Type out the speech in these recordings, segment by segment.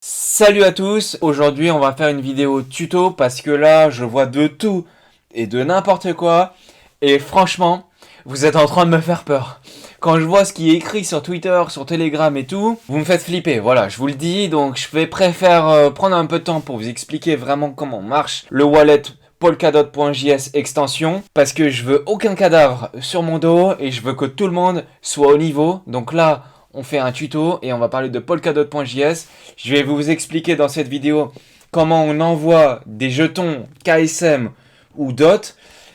Salut à tous, aujourd'hui on va faire une vidéo tuto parce que là je vois de tout et de n'importe quoi et franchement vous êtes en train de me faire peur. Quand je vois ce qui est écrit sur Twitter, sur Telegram et tout, vous me faites flipper, voilà je vous le dis, donc préfère prendre un peu de temps pour vous expliquer vraiment comment marche le wallet Polkadot.js extension parce que je veux aucun cadavre sur mon dos et je veux que tout le monde soit au niveau. Donc là on fait un tuto et on va parler de Polkadot.js. Je vais vous expliquer dans cette vidéo comment on envoie des jetons KSM ou DOT.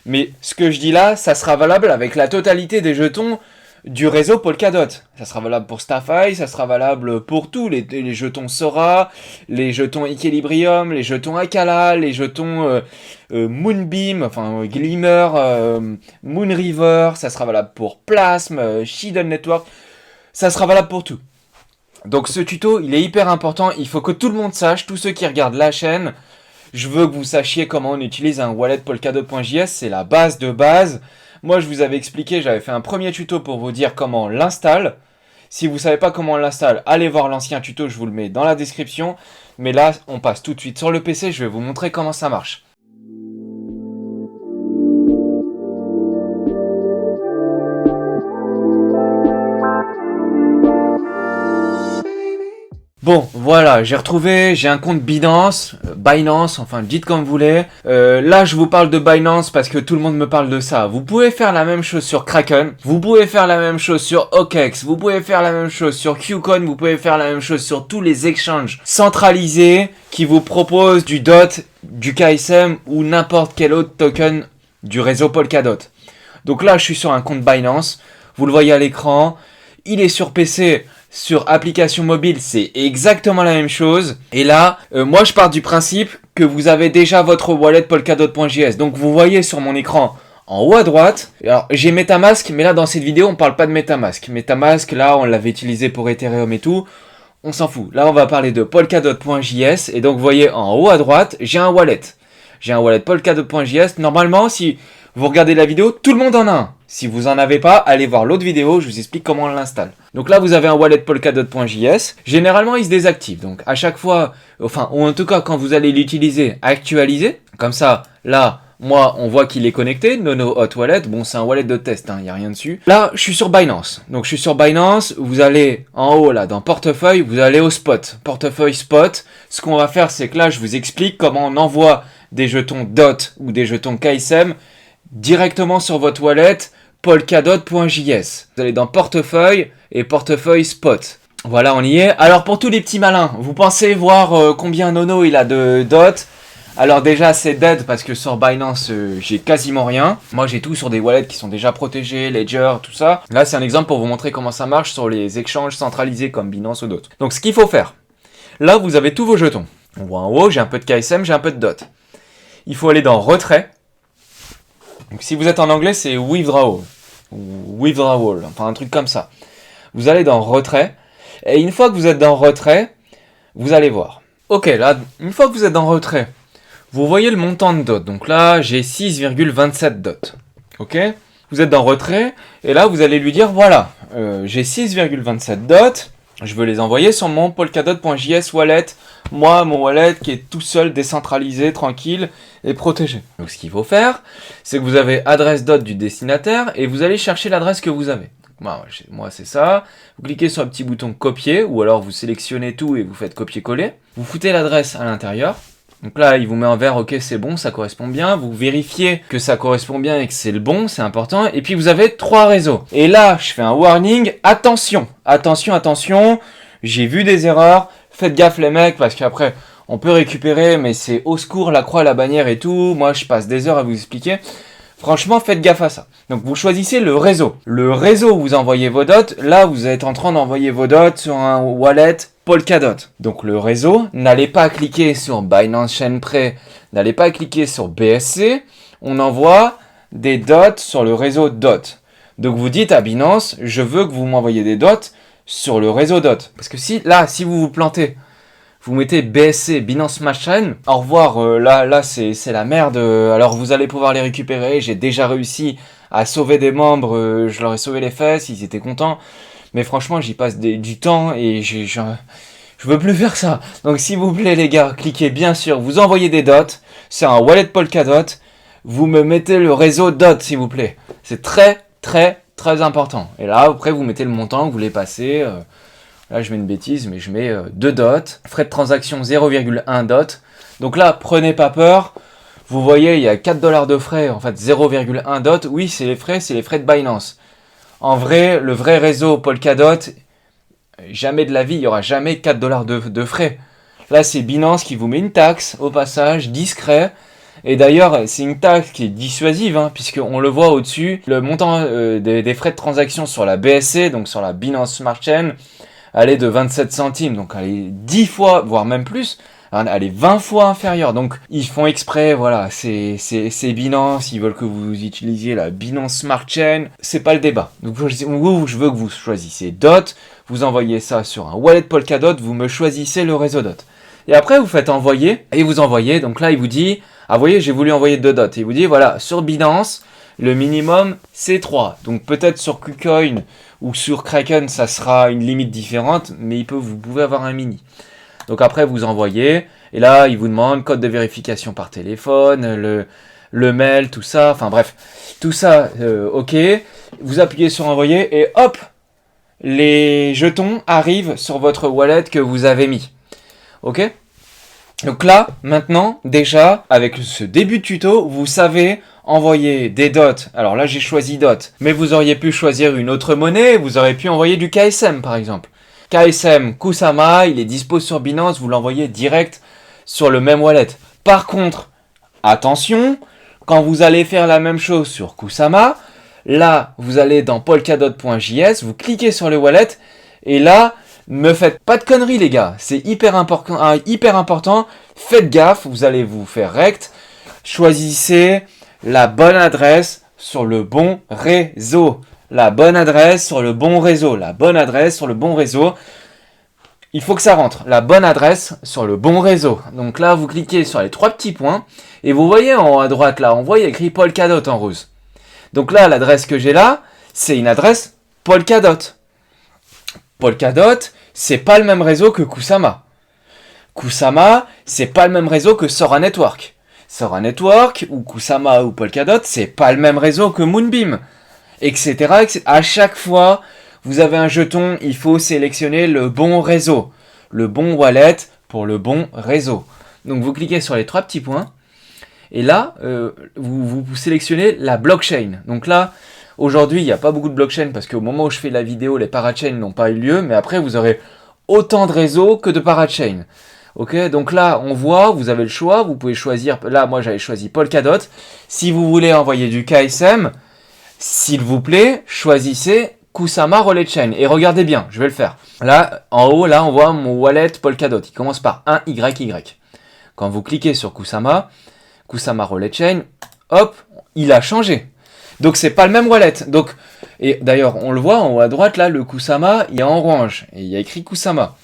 Mais ce que je dis là, ça sera valable avec la totalité des jetons du réseau Polkadot. Ça sera valable pour Staffy, ça sera valable pour tous les jetons Sora, les jetons Equilibrium, les jetons Akala, les jetons Moonbeam, enfin Glimmer, Moonriver, ça sera valable pour Plasm, Shidden Network. Ça sera valable pour tout. Donc ce tuto, il est hyper important. Il faut que tout le monde sache, tous ceux qui regardent la chaîne, je veux que vous sachiez comment on utilise un wallet Polkadot.js. C'est la base de base. Moi, je vous avais expliqué, j'avais fait un premier tuto pour vous dire comment on l'installe. Si vous ne savez pas comment on l'installe, allez voir l'ancien tuto, je vous le mets dans la description. Mais là, on passe tout de suite sur le PC, je vais vous montrer comment ça marche. Bon, voilà, j'ai un compte Binance, enfin dites comme vous voulez. Là, je vous parle de Binance parce que tout le monde me parle de ça. Vous pouvez faire la même chose sur Kraken, vous pouvez faire la même chose sur OKEx, vous pouvez faire la même chose sur Qcoin, vous pouvez faire la même chose sur tous les exchanges centralisés qui vous proposent du DOT, du KSM ou n'importe quel autre token du réseau Polkadot. Donc là, je suis sur un compte Binance, vous le voyez à l'écran, il est sur PC. Sur application mobile, c'est exactement la même chose. Et là, moi je pars du principe que vous avez déjà votre wallet Polkadot.js. Donc vous voyez sur mon écran en haut à droite. Alors j'ai MetaMask, mais là dans cette vidéo on parle pas de MetaMask. MetaMask, là on l'avait utilisé pour Ethereum et tout. On s'en fout. Là on va parler de Polkadot.js. Et donc vous voyez en haut à droite, j'ai un wallet. J'ai un wallet Polkadot.js. Normalement, si vous regardez la vidéo, tout le monde en a un. Si vous en avez pas, allez voir l'autre vidéo, je vous explique comment on l'installe. Donc là, vous avez un wallet Polkadot.js. Généralement, il se désactive. Donc à chaque fois, enfin, ou en tout cas, quand vous allez l'utiliser, actualisez. Comme ça, là, moi, on voit qu'il est connecté. Nono Hot Wallet. Bon, c'est un wallet de test, il n'y a rien dessus. Là, je suis sur Binance. Donc je suis sur Binance. Vous allez en haut, là, dans portefeuille, vous allez au spot. Portefeuille spot. Ce qu'on va faire, c'est que là, je vous explique comment on envoie des jetons DOT ou des jetons KSM directement sur votre wallet Polkadot.js. Vous allez dans portefeuille et portefeuille spot. Voilà, on y est. Alors pour tous les petits malins, vous pensez voir combien Nono il a de DOT. Alors déjà c'est dead parce que sur Binance j'ai quasiment rien. Moi j'ai tout sur des wallets qui sont déjà protégés, Ledger, tout ça. Là c'est un exemple pour vous montrer comment ça marche sur les exchanges centralisés comme Binance ou d'autres. Donc ce qu'il faut faire, là vous avez tous vos jetons. On voit en haut, j'ai un peu de KSM, j'ai un peu de DOT. Il faut aller dans retrait. Donc si vous êtes en anglais, c'est withdrawal, ou withdrawal, enfin un truc comme ça. Vous allez dans retrait, et une fois que vous êtes dans retrait, vous allez voir. Ok, là, une fois que vous êtes dans retrait, vous voyez le montant de DOT. Donc là, j'ai 6,27 DOT. Ok, vous êtes dans retrait, et là, vous allez lui dire, voilà, j'ai 6,27 DOT, je veux les envoyer sur mon Polkadot.js wallet. Moi, mon wallet qui est tout seul, décentralisé, tranquille et protégé. Donc ce qu'il faut faire, c'est que vous avez adresse DOT du destinataire et vous allez chercher l'adresse que vous avez. Moi c'est ça. Vous cliquez sur le petit bouton copier ou alors vous sélectionnez tout et vous faites copier-coller. Vous foutez l'adresse à l'intérieur. Donc là, il vous met en vert, ok, c'est bon, ça correspond bien. Vous vérifiez que ça correspond bien et que c'est le bon, c'est important. Et puis vous avez 3 réseaux. Et là, je fais un warning, attention, attention, attention. J'ai vu des erreurs. Faites gaffe les mecs, parce qu'après, on peut récupérer, mais c'est au secours, la croix, la bannière et tout. Moi, je passe des heures à vous expliquer. Franchement, faites gaffe à ça. Donc, vous choisissez le réseau. Le réseau où vous envoyez vos dots, là, vous êtes en train d'envoyer vos dots sur un wallet Polkadot. Donc, le réseau, n'allez pas cliquer sur Binance Chain Prêt, n'allez pas cliquer sur BSC. On envoie des dots sur le réseau DOT. Donc, vous dites à Binance, je veux que vous m'envoyiez des dots sur le réseau DOT. Parce que si vous vous plantez, vous mettez BSC, Binance Smart Chain, au revoir, là c'est la merde, alors vous allez pouvoir les récupérer, j'ai déjà réussi à sauver des membres, je leur ai sauvé les fesses, ils étaient contents, mais franchement j'y passe du temps et je Je veux plus faire ça. Donc s'il vous plaît les gars, cliquez bien sûr, vous envoyez des dots. C'est un wallet Polkadot. Vous me mettez le réseau DOT s'il vous plaît. C'est très important. Et là après vous mettez le montant que vous voulez passer. Là je mets une bêtise mais je mets 2 dots. Frais de transaction 0,1 dot. Donc là prenez pas peur. Vous voyez il y a 4 $ de frais. En fait 0,1 dot. Oui c'est les frais de Binance. En vrai le vrai réseau Polkadot, jamais de la vie il n'y aura jamais 4 $ de frais. Là c'est Binance qui vous met une taxe au passage discret. Et d'ailleurs, c'est une taxe qui est dissuasive, hein, puisqu'on le voit au-dessus, le montant des frais de transaction sur la BSC, donc sur la Binance Smart Chain, elle est de 27 centimes, donc elle est 10 fois, voire même plus, elle est 20 fois inférieure. Donc ils font exprès, voilà, c'est Binance, ils veulent que vous utilisiez la Binance Smart Chain, c'est pas le débat. Donc je veux que vous choisissiez DOT, vous envoyez ça sur un wallet Polkadot, vous me choisissez le réseau DOT. Et après vous faites envoyer, et vous envoyez, donc là il vous dit... Ah, vous voyez, j'ai voulu envoyer 2 dots. Et il vous dit, voilà, sur Binance, le minimum, c'est 3. Donc, peut-être sur KuCoin ou sur Kraken, ça sera une limite différente, mais vous pouvez avoir un mini. Donc, après, vous envoyez. Et là, il vous demande code de vérification par téléphone, le mail, tout ça. Enfin, bref, tout ça, OK. Vous appuyez sur envoyer et hop, les jetons arrivent sur votre wallet que vous avez mis. OK ? Donc là, maintenant, déjà, avec ce début de tuto, vous savez envoyer des dots. Alors là, j'ai choisi DOT, mais vous auriez pu choisir une autre monnaie, vous auriez pu envoyer du KSM, par exemple. KSM Kusama, il est dispo sur Binance, vous l'envoyez direct sur le même wallet. Par contre, attention, quand vous allez faire la même chose sur Kusama, là, vous allez dans polkadot.js, vous cliquez sur le wallet, et là, ne faites pas de conneries les gars, c'est hyper important, faites gaffe, vous allez vous faire rect, choisissez la bonne adresse sur le bon réseau, il faut que ça rentre, la bonne adresse sur le bon réseau. Donc là vous cliquez sur les 3 petits points, et vous voyez en haut à droite là, on voit écrit Polkadot en rose. Donc là l'adresse que j'ai là, c'est une adresse Polkadot. Polkadot, c'est pas le même réseau que Kusama. Kusama, c'est pas le même réseau que Sora Network. Sora Network, ou Kusama, ou Polkadot, c'est pas le même réseau que Moonbeam, etc. À chaque fois, vous avez un jeton, il faut sélectionner le bon réseau, le bon wallet pour le bon réseau. Donc vous cliquez sur les 3 petits points, et là, vous sélectionnez la blockchain. Donc là, aujourd'hui, il n'y a pas beaucoup de blockchain parce qu'au moment où je fais la vidéo, les parachains n'ont pas eu lieu. Mais après, vous aurez autant de réseaux que de parachains. Ok, donc là, on voit, vous avez le choix. Vous pouvez choisir. Là, moi, j'avais choisi Polkadot. Si vous voulez envoyer du KSM, s'il vous plaît, choisissez Kusama Relay Chain. Et regardez bien, je vais le faire. Là, en haut, là, on voit mon wallet Polkadot. Il commence par 1YY. Quand vous cliquez sur Kusama Relay Chain, hop, il a changé. Donc c'est pas le même wallet. Donc, et d'ailleurs on le voit en haut à droite là, le Kusama il est en orange et il y a écrit Kusama.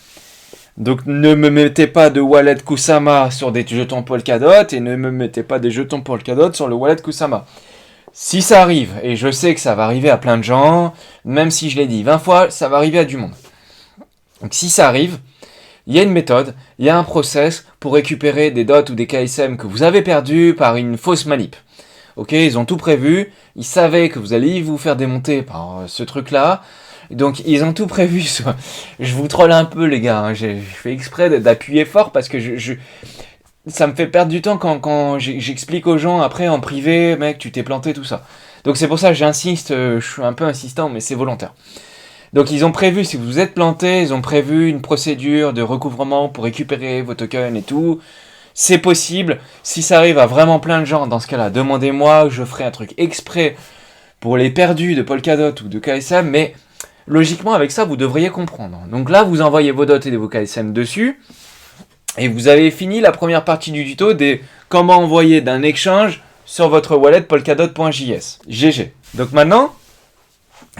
Donc ne me mettez pas de wallet Kusama sur des jetons Polkadot et ne me mettez pas des jetons Polkadot sur le wallet Kusama. Si ça arrive, et je sais que ça va arriver à plein de gens, même si je l'ai dit 20 fois, ça va arriver à du monde. Donc si ça arrive, il y a une méthode, il y a un process pour récupérer des dots ou des KSM que vous avez perdus par une fausse manip. Ok, ils ont tout prévu, ils savaient que vous alliez vous faire démonter par ce truc-là, donc ils ont tout prévu. Je vous troll un peu les gars, hein. J'ai fait exprès d'appuyer fort parce que ça me fait perdre du temps quand j'explique aux gens après en privé, mec tu t'es planté, tout ça. Donc c'est pour ça que j'insiste, je suis un peu insistant mais c'est volontaire. Donc ils ont prévu, si vous vous êtes planté, ils ont prévu une procédure de recouvrement pour récupérer vos tokens et tout. C'est possible, si ça arrive à vraiment plein de gens, dans ce cas-là, demandez-moi, je ferai un truc exprès pour les perdus de Polkadot ou de KSM, mais logiquement avec ça vous devriez comprendre. Donc là vous envoyez vos dots et vos KSM dessus, et vous avez fini la première partie du tuto des comment envoyer d'un exchange sur votre wallet polkadot.js. GG. Donc maintenant,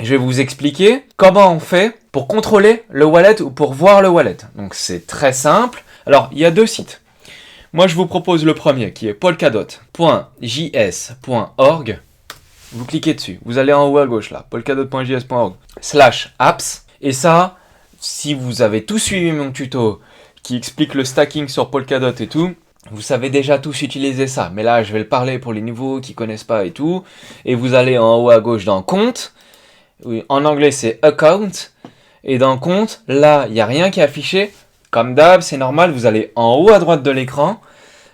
je vais vous expliquer comment on fait pour contrôler le wallet ou pour voir le wallet. Donc c'est très simple. Alors il y a 2 sites. Moi, je vous propose le premier, qui est polkadot.js.org. Vous cliquez dessus. Vous allez en haut à gauche, là. polkadot.js.org/apps. Et ça, si vous avez tout suivi mon tuto qui explique le stacking sur Polkadot et tout. Vous savez déjà tous utiliser ça, mais là je vais le parler pour les nouveaux qui connaissent pas et tout. Et vous allez en haut à gauche dans compte. Oui, en anglais c'est account. Et dans compte, là il n'y a rien qui est affiché. Comme d'hab, c'est normal, vous allez en haut à droite de l'écran.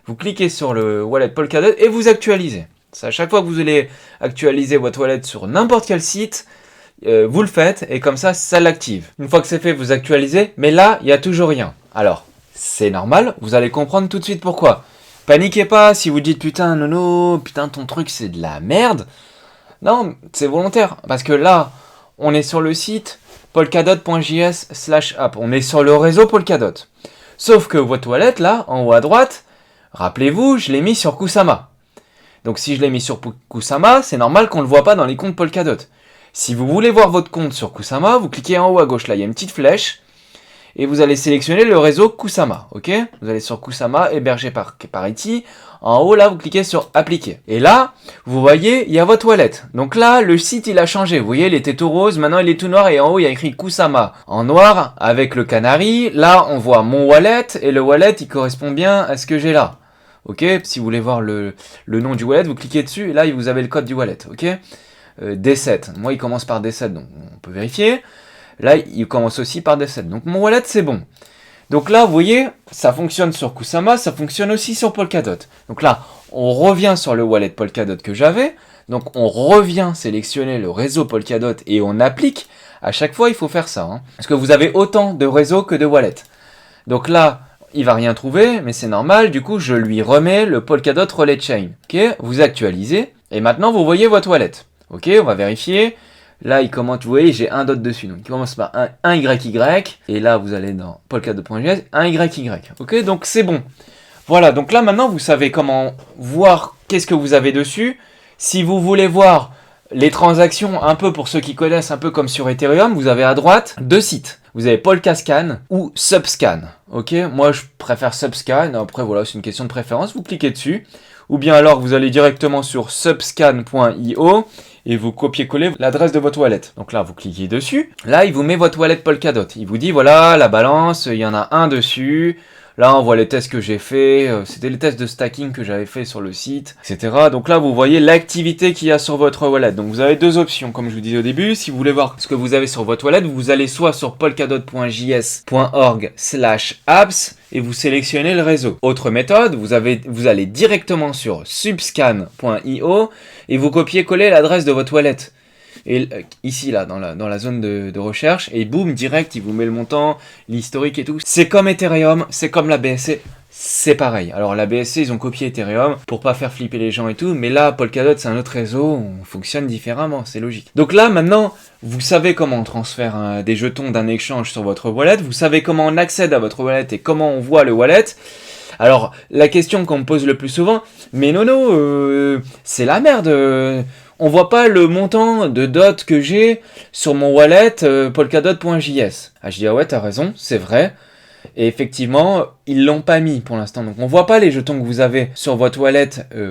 Vous cliquez sur le wallet Polkadot et vous actualisez. C'est à chaque fois que vous allez actualiser votre wallet sur n'importe quel site, vous le faites et comme ça l'active. Une fois que c'est fait, vous actualisez, mais là, il n'y a toujours rien. Alors, c'est normal, vous allez comprendre tout de suite pourquoi. Paniquez pas si vous dites putain Nono, putain ton truc c'est de la merde. Non, c'est volontaire, parce que là, on est sur le site polkadot.js/app, on est sur le réseau Polkadot. Sauf que votre wallet là, en haut à droite, rappelez-vous, je l'ai mis sur Kusama. Donc si je l'ai mis sur Kusama, c'est normal qu'on ne le voit pas dans les comptes Polkadot. Si vous voulez voir votre compte sur Kusama, vous cliquez en haut à gauche, là il y a une petite flèche, et vous allez sélectionner le réseau Kusama, ok? Vous allez sur Kusama, hébergé par IT, en haut là vous cliquez sur appliquer. Et là, vous voyez, il y a votre wallet. Donc là, le site il a changé, vous voyez, il était tout rose, maintenant il est tout noir, et en haut il y a écrit Kusama en noir, avec le canari. Là on voit mon wallet, et le wallet il correspond bien à ce que j'ai là. Ok, si vous voulez voir le nom du wallet, vous cliquez dessus et là vous avez le code du wallet. Ok, D7. Moi il commence par D7, donc on peut vérifier. Là il commence aussi par D7. Donc mon wallet c'est bon. Donc là vous voyez, ça fonctionne sur Kusama, ça fonctionne aussi sur Polkadot. Donc là on revient sur le wallet Polkadot que j'avais. Donc on revient sélectionner le réseau Polkadot et on applique. À chaque fois il faut faire ça, hein, parce que vous avez autant de réseaux que de wallets. Donc là il va rien trouver, mais c'est normal, du coup je lui remets le Polkadot Relay Chain. Ok, vous actualisez, et maintenant vous voyez votre wallet. Ok, on va vérifier. Là il commence, vous voyez, j'ai un dot dessus, donc il commence par un YY, et là vous allez dans polkadot.js, un YY. Ok, donc c'est bon. Voilà, donc là maintenant vous savez comment voir qu'est-ce que vous avez dessus. Si vous voulez voir les transactions, un peu pour ceux qui connaissent, un peu comme sur Ethereum, vous avez à droite deux sites. Vous avez Polkascan ou Subscan. Ok, moi je préfère Subscan. Après voilà, c'est une question de préférence. Vous cliquez dessus. Ou bien alors vous allez directement sur subscan.io et vous copiez-collez l'adresse de votre wallet. Donc là vous cliquez dessus. Là il vous met votre wallet Polkadot. Il vous dit voilà la balance, il y en a un dessus. Là, on voit les tests que j'ai fait. C'était les tests de stacking que j'avais fait sur le site, etc. Donc là, vous voyez l'activité qu'il y a sur votre wallet. Donc vous avez deux options, comme je vous disais au début. Si vous voulez voir ce que vous avez sur votre wallet, vous allez soit sur polkadot.js.org/apps et vous sélectionnez le réseau. Autre méthode, vous allez directement sur subscan.io et vous copiez-collez l'adresse de votre wallet. Et ici là dans la zone de recherche et boum direct il vous met le montant, l'historique et tout. C'est comme Ethereum, c'est comme la BSC, c'est pareil. Alors la BSC ils ont copié Ethereum pour pas faire flipper les gens et tout, mais là Polkadot c'est un autre réseau, on fonctionne différemment, c'est logique. Donc là maintenant vous savez comment on transfère des jetons d'un échange sur votre wallet, vous savez comment on accède à votre wallet et comment on voit le wallet. Alors la question qu'on me pose le plus souvent, mais Nono, c'est la merde. On voit pas le montant de dot que j'ai sur mon wallet polkadot.js. Ah, je dis ah ouais, t'as raison, c'est vrai. Et effectivement, ils l'ont pas mis pour l'instant. Donc on voit pas les jetons que vous avez sur votre wallet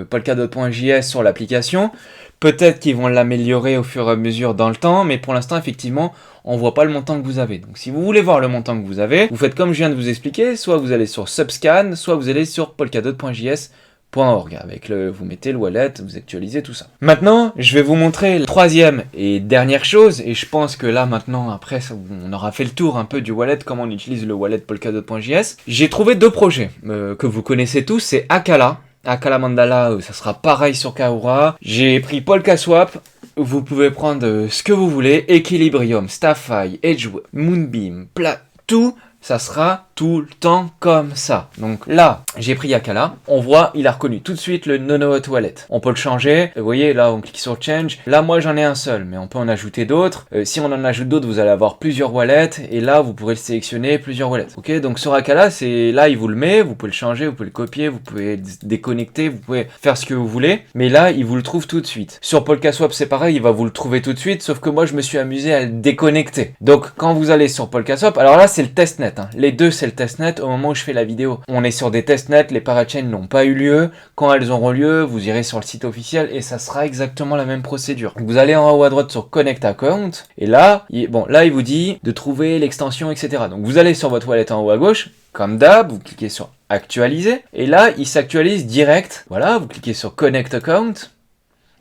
polkadot.js sur l'application. Peut-être qu'ils vont l'améliorer au fur et à mesure dans le temps, mais pour l'instant, effectivement, on voit pas le montant que vous avez. Donc si vous voulez voir le montant que vous avez, vous faites comme je viens de vous expliquer, soit vous allez sur Subscan, soit vous allez sur polkadot.js. Avec vous mettez le wallet, vous actualisez tout ça. Maintenant, je vais vous montrer la troisième et dernière chose, et je pense que là maintenant, après, on aura fait le tour un peu du wallet, comment on utilise le wallet polkadot.js. J'ai trouvé deux projets que vous connaissez tous, c'est Akala. Akala Mandala, ça sera pareil sur Kaoura. J'ai pris PolkaSwap. Vous pouvez prendre ce que vous voulez, Equilibrium, Staffy, Edgeway, Moonbeam, tout. Ça sera tout le temps comme ça. Donc là, j'ai pris Akala. On voit, il a reconnu tout de suite le Nono Hot Wallet. On peut le changer. Vous voyez, là, on clique sur Change. Là, moi, j'en ai un seul, mais on peut en ajouter d'autres. Si on en ajoute d'autres, vous allez avoir plusieurs wallets. Et là, vous pourrez le sélectionner, plusieurs wallets. Ok, donc sur Akala, c'est là, il vous le met. Vous pouvez le changer, vous pouvez le copier, vous pouvez déconnecter, vous pouvez faire ce que vous voulez. Mais là, il vous le trouve tout de suite. Sur PolkaSwap, c'est pareil, il va vous le trouver tout de suite. Sauf que moi, je me suis amusé à le déconnecter. Donc, quand vous allez sur PolkaSwap, alors là, c'est le testnet. Les deux, c'est le testnet au moment où je fais la vidéo. On est sur des testnets, les parachains n'ont pas eu lieu. Quand elles auront lieu, vous irez sur le site officiel et ça sera exactement la même procédure. Vous allez en haut à droite sur Connect Account et là, il vous dit de trouver l'extension, etc. Donc vous allez sur votre wallet en haut à gauche, comme d'hab, vous cliquez sur actualiser. Et là, il s'actualise direct. Voilà, vous cliquez sur connect account.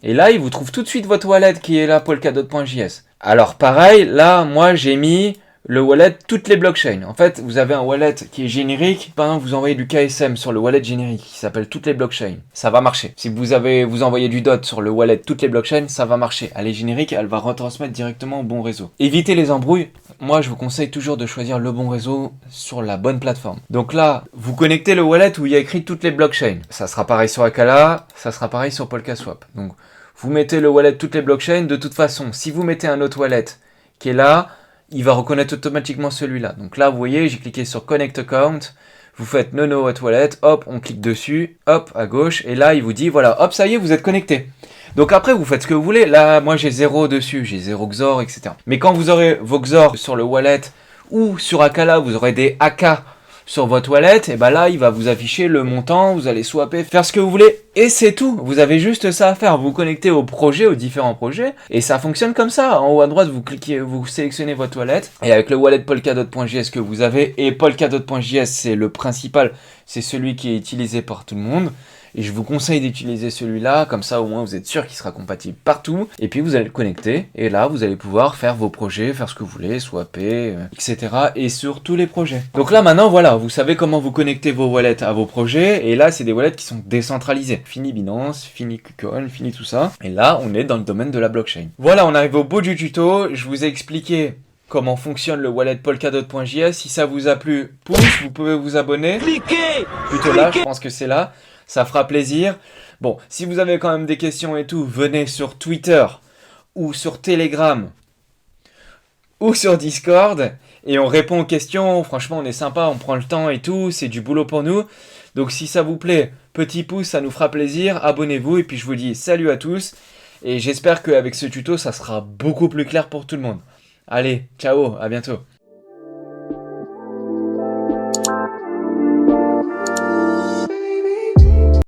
Et là, il vous trouve tout de suite votre wallet qui est là, polkadot.js. Alors pareil, là, moi j'ai mis le wallet toutes les blockchains. En fait, vous avez un wallet qui est générique, vous envoyez du KSM sur le wallet générique qui s'appelle toutes les blockchains. Ça va marcher. Si vous envoyez du DOT sur le wallet toutes les blockchains, ça va marcher. Elle est générique, elle va retransmettre directement au bon réseau. Évitez les embrouilles. Moi, je vous conseille toujours de choisir le bon réseau sur la bonne plateforme. Donc là, vous connectez le wallet où il y a écrit toutes les blockchains. Ça sera pareil sur Akala, ça sera pareil sur PolkaSwap. Donc, vous mettez le wallet toutes les blockchains. De toute façon, si vous mettez un autre wallet qui est là, il va reconnaître automatiquement celui-là. Donc là, vous voyez, j'ai cliqué sur Connect Account, vous faites No No Hot Wallet, hop, on clique dessus, hop, à gauche, et là, il vous dit, voilà, hop, ça y est, vous êtes connecté. Donc après, vous faites ce que vous voulez. Là, moi, j'ai 0 dessus, j'ai 0 XOR, etc. Mais quand vous aurez vos XOR sur le wallet ou sur Akala, vous aurez des AK sur votre wallet, et ben là, il va vous afficher le montant, vous allez swapper, faire ce que vous voulez, et c'est tout. Vous avez juste ça à faire. Vous vous connectez au projet, aux différents projets, et ça fonctionne comme ça. En haut à droite, vous cliquez, vous sélectionnez votre wallet, et avec le wallet polkadot.js que vous avez, et polkadot.js, c'est le principal, c'est celui qui est utilisé par tout le monde. Et je vous conseille d'utiliser celui-là, comme ça au moins vous êtes sûr qu'il sera compatible partout. Et puis vous allez le connecter, et là vous allez pouvoir faire vos projets, faire ce que vous voulez, swapper, etc. Et sur tous les projets. Donc là maintenant voilà, vous savez comment vous connectez vos wallets à vos projets, et là c'est des wallets qui sont décentralisés. Fini Binance, fini KuCoin, fini tout ça. Et là on est dans le domaine de la blockchain. Voilà, on arrive au bout du tuto, je vous ai expliqué comment fonctionne le wallet polkadot.js. Si ça vous a plu, pouce, vous pouvez vous abonner. Cliquez. Plutôt là, je pense que c'est là. Ça fera plaisir. Bon, si vous avez quand même des questions et tout, venez sur Twitter ou sur Telegram ou sur Discord et on répond aux questions. Franchement, on est sympa, on prend le temps et tout. C'est du boulot pour nous. Donc si ça vous plaît, petit pouce, ça nous fera plaisir. Abonnez-vous et puis je vous dis salut à tous. Et j'espère qu'avec ce tuto, ça sera beaucoup plus clair pour tout le monde. Allez, ciao, à bientôt.